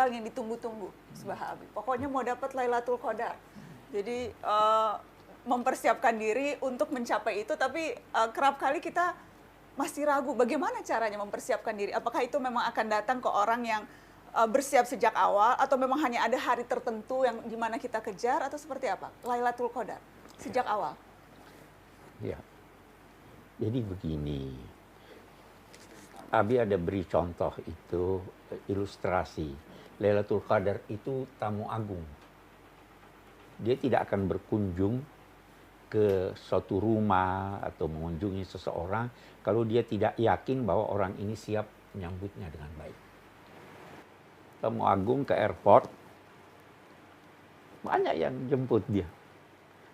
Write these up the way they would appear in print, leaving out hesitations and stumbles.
tanggal yang ditunggu-tunggu, Habib. Pokoknya mau dapat Lailatul Qadar. Jadi mempersiapkan diri untuk mencapai itu, tapi kerap kali kita masih ragu bagaimana caranya mempersiapkan diri. Apakah itu memang akan datang ke orang yang bersiap sejak awal, atau memang hanya ada hari tertentu yang dimana kita kejar, atau seperti apa? Lailatul Qadar sejak awal. Ya. Jadi begini, Abi ada beri contoh itu ilustrasi. Lailatul Qadar itu tamu agung. Dia tidak akan berkunjung ke suatu rumah atau mengunjungi seseorang kalau dia tidak yakin bahwa orang ini siap menyambutnya dengan baik. Tamu agung ke airport, banyak yang jemput dia.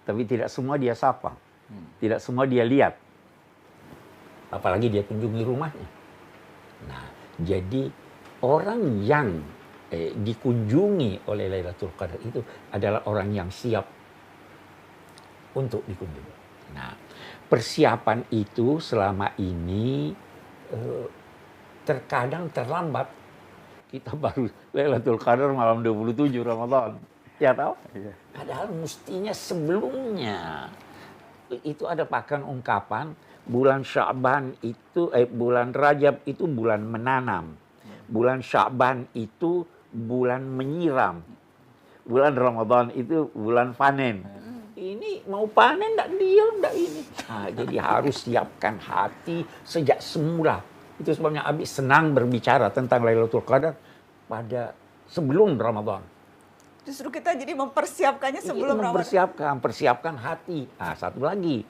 Tapi tidak semua dia sapa. Tidak semua dia lihat. Apalagi dia kunjungi rumahnya. Nah, jadi orang yang dikunjungi oleh Lailatul Qadar itu adalah orang yang siap untuk dikunjungi. Nah, persiapan itu selama ini terkadang terlambat. Kita baru Lailatul Qadar malam 27 Ramadan. Ya tahu? Padahal mestinya sebelumnya. Itu ada bahkan ungkapan bulan Sya'ban itu bulan Rajab itu bulan menanam. Bulan Sya'ban itu bulan menyiram. Bulan Ramadan itu bulan panen. Ini mau panen enggak ini. Nah, jadi harus siapkan hati sejak semula. Itu sebabnya Abi senang berbicara tentang Lailatul Qadar pada sebelum Ramadan. Justru kita jadi mempersiapkannya sebelum Ramadan. Persiapkan hati. Nah, satu lagi.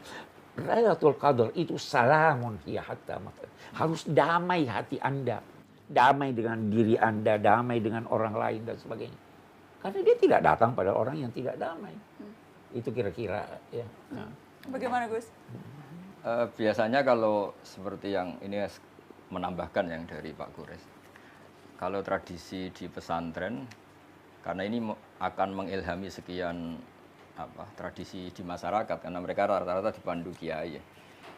Lailatul Qadar itu salamun hiya hatta matlab. Harus damai hati Anda. Damai dengan diri Anda, damai dengan orang lain dan sebagainya. Karena dia tidak datang pada orang yang tidak damai. Itu kira-kira ya. Nah. Bagaimana Gus? Biasanya kalau seperti yang ini menambahkan yang dari Pak Gores. Kalau tradisi di pesantren, karena ini akan mengilhami sekian tradisi di masyarakat, karena mereka rata-rata dipandu kiai.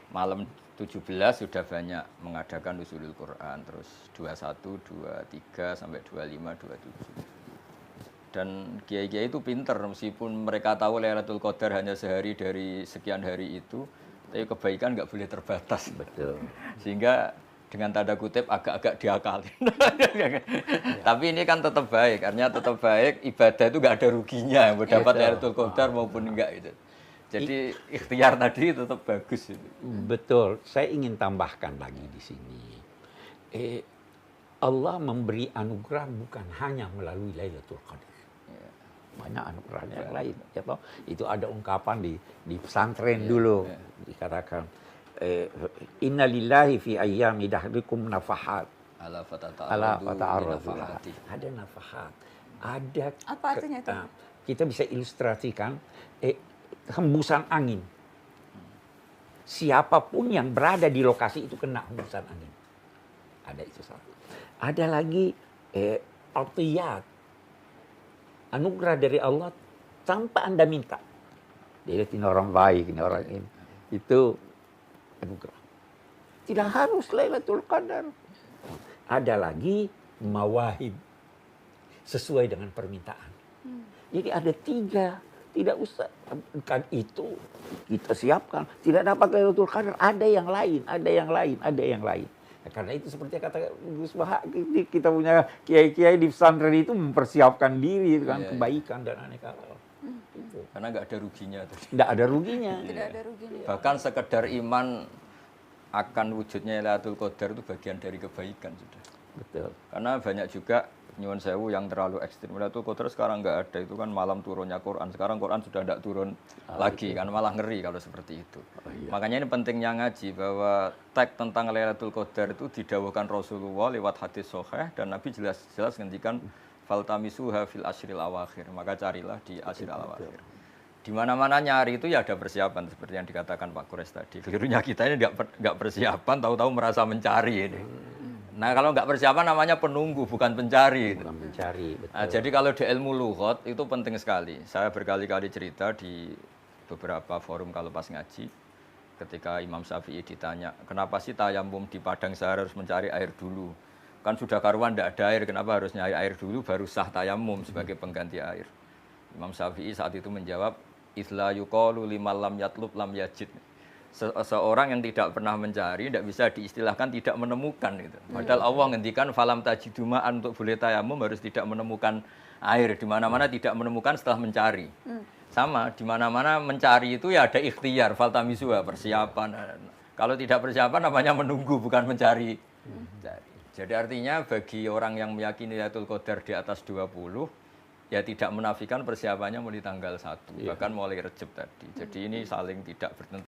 Malam 17 sudah banyak mengadakan nuzulul Quran, terus 21, 23 sampai 25, 27. Dan kiai-kiai itu pinter, meskipun mereka tahu Lailatul Qadar hanya sehari dari sekian hari itu, tapi kebaikan nggak boleh terbatas. Betul. Sehingga dengan tanda kutip agak-agak diakalin. Tapi ini kan tetap baik, artinya tetap baik, ibadah itu nggak ada ruginya, mau dapat Lailatul Qadar maupun enggak itu. Jadi ikhtiar tadi tetap bagus itu. Betul. Saya ingin tambahkan lagi di sini. Allah memberi anugerah bukan hanya melalui Lailatul Qadar. Banyak anugerahnya yang lain. Ya, toh? Itu ada ungkapan di pesantren dulu dikatakan. Inna lillahi fi ayyami dahrikum nafahat. Ala fata'arradu. Ada nafahat. Ada apa artinya itu? Kita bisa ilustrasikan hembusan angin. Siapapun yang berada di lokasi itu kena hembusan angin. Ada itu satu. Ada lagi atiyat. Anugerah dari Allah tanpa Anda minta. Dia ini orang baik, ini orang ini. Itu anugerah. Tidak harus Lailatul Qadar. Ada lagi mawahib. Sesuai dengan permintaan. Jadi ada 3. Tidak usah. Kan itu kita siapkan. Tidak dapat Lailatul Qadar. Ada yang lain, ada yang lain, ada yang lain. Nah, karena itu seperti kata Gus Bahak, kita punya kiai-kiai di pesantren itu mempersiapkan diri kan, kebaikan dan aneka hal. Karena nggak ada ruginya. Nggak ada ruginya. Tidak ada ruginya. Bahkan sekedar iman akan wujudnya Lailatul Qadar itu bagian dari kebaikan sudah. Betul. Karena banyak juga nyuwun sewu yang terlalu ekstrim. Lailatul Qadar sekarang nggak ada, itu kan malam turunnya Quran. Sekarang Quran sudah tidak turun lagi, kan malah ngeri kalau seperti itu. Makanya ini pentingnya ngaji, bahwa teks tentang Lailatul Qadar itu didawuhkan Rasulullah lewat hadis sahih, dan Nabi jelas-jelas ngendikan faltamisuha fil ashril awakhir, maka carilah di ashril awakhir. Di mana-mana nyari itu ya ada persiapan, seperti yang dikatakan Pak Kures tadi. Kelirunya kita ini nggak persiapan, tahu-tahu merasa mencari ini. Nah, kalau nggak persiapan namanya penunggu, bukan pencari. Bukan pencari, betul. Nah, jadi kalau di ilmu lughat itu penting sekali. Saya berkali-kali cerita di beberapa forum kalau pas ngaji, ketika Imam Syafi'i ditanya, kenapa sih tayamum di padang sahara harus mencari air dulu? kan sudah karuan tidak ada air, kenapa harus nyari air dulu baru sah tayamum sebagai pengganti air. Imam Syafi'i saat itu menjawab, isla yuqalu liman lam yatlub lam yajid. Seorang yang tidak pernah mencari tidak bisa diistilahkan tidak menemukan gitu. Padahal Allah ngendikan falam tajidumaan untuk boleh tayamum harus tidak menemukan air, di mana-mana tidak menemukan setelah mencari. Sama, di mana-mana mencari itu ya ada ikhtiar, faltamisuha, persiapan. Kalau tidak persiapan namanya menunggu bukan mencari. Jadi artinya bagi orang yang meyakini Lailatul Qadar di atas 20 ya tidak menafikan persiapannya mulai tanggal 1, bahkan mulai Rejab tadi. Jadi ini saling tidak bertentangan.